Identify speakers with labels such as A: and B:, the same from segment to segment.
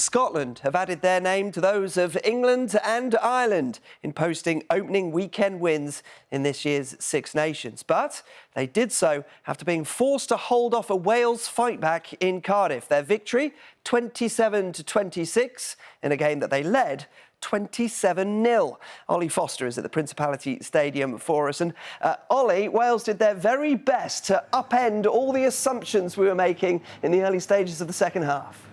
A: Scotland have added their name to those of England and Ireland in posting opening weekend wins in this year's Six Nations. But they did so after being forced to hold off a Wales fight-back in Cardiff. Their victory, 27-26, in a game that they led 27-0. Olly Foster is at the Principality Stadium for us. And Olly, Wales did their very best to upend all the assumptions we were making in the early stages of the second half.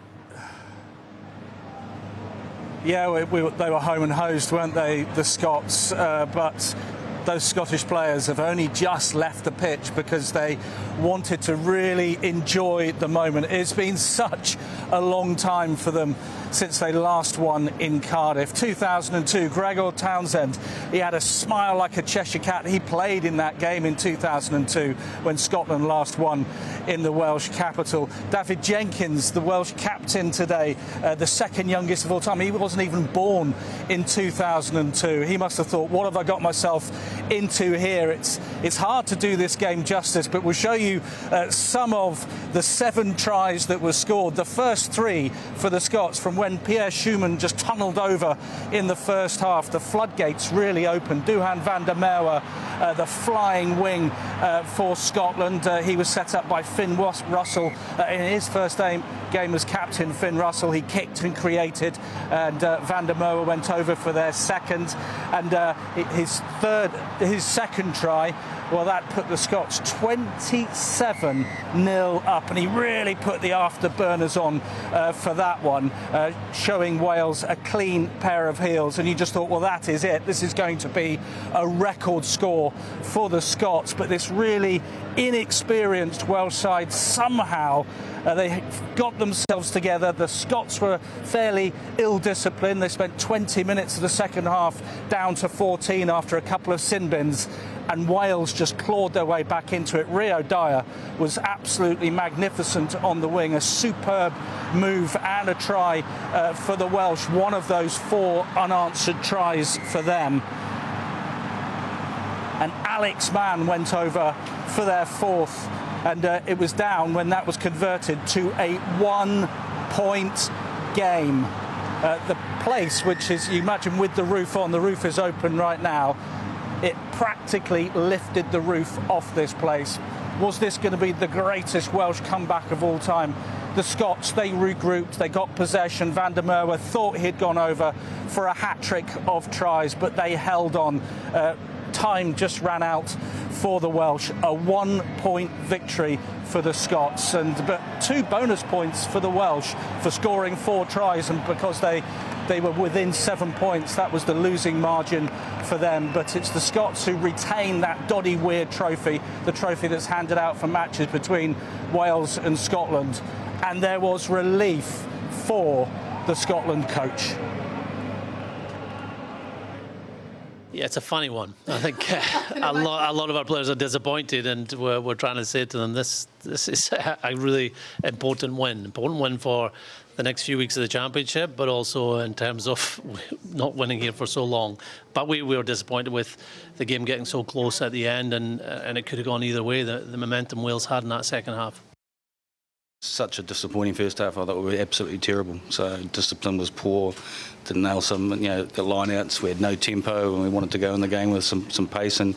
B: Yeah, they were home and hosed, weren't they, the Scots? But those Scottish players have only just left the pitch because they wanted to really enjoy the moment. It's been such a long time for them since they last won in Cardiff. 2002, Gregor Townsend, he had a smile like a Cheshire cat. He played in that game in 2002 when Scotland last won in the Welsh capital. David Jenkins, the Welsh captain today, the second youngest of all time. He wasn't even born in 2002. He must have thought, what have I got myself into here? It's hard to do this game justice, but we'll show you some of the 7 tries that were scored. The first 3 for the Scots from when Pierre Schumann just tunnelled over in the first half. The floodgates really opened. Duhan van der Merwe, the flying wing for Scotland. He was set up by Finn Russell in his first game as captain. Finn Russell, he kicked and created, and van der Merwe went over for their second, and his second try, well, that put the Scots 27-0 up, and he really put the afterburners on for that one, showing Wales a clean pair of heels. And you just thought, well, that is it. This is going to be a record score for the Scots. But this really inexperienced Welsh side, somehow they got themselves together. The Scots were fairly ill-disciplined. They spent 20 minutes of the second half down to 14 after a couple of sin bins, and Wales just clawed their way back into it. Rio Dyer was absolutely magnificent on the wing, a superb move and a try for the Welsh, one of those 4 unanswered tries for them. And Alex Mann went over for their 4th, and it was down when that was converted to a 1-point game. The place, which is, you imagine with the roof on, the roof is open right now, it practically lifted the roof off this place. Was this going to be the greatest Welsh comeback of all time? The Scots, they regrouped, they got possession. Van der Merwe thought he'd gone over for a hat-trick of tries, but they held on. Time just ran out for the Welsh. A 1-point victory for the Scots, but 2 bonus points for the Welsh for scoring 4 tries, and because they were within 7 points, that was the losing margin for them. But it's the Scots who retain that Doddy Weird trophy, the trophy that's handed out for matches between Wales and Scotland. And there was relief for the Scotland coach.
C: Yeah, it's a funny one. I think a lot of our players are disappointed, and we're trying to say to them, this is a really important win for the next few weeks of the championship, but also in terms of not winning here for so long. But we were disappointed with the game getting so close at the end, and it could have gone either way. The momentum Wales had in that second half.
D: Such a disappointing first half. I thought we were absolutely terrible. So discipline was poor. Didn't nail some, the line-outs. We had no tempo, and we wanted to go in the game with some pace and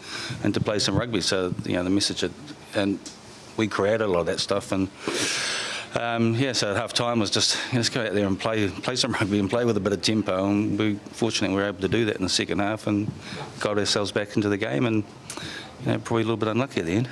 D: to play some rugby. So the message, and we created a lot of that stuff. And so at half time was just let's go out there and play some rugby and play with a bit of tempo. And fortunately we were able to do that in the second half and got ourselves back into the game. And probably a little bit unlucky at the end.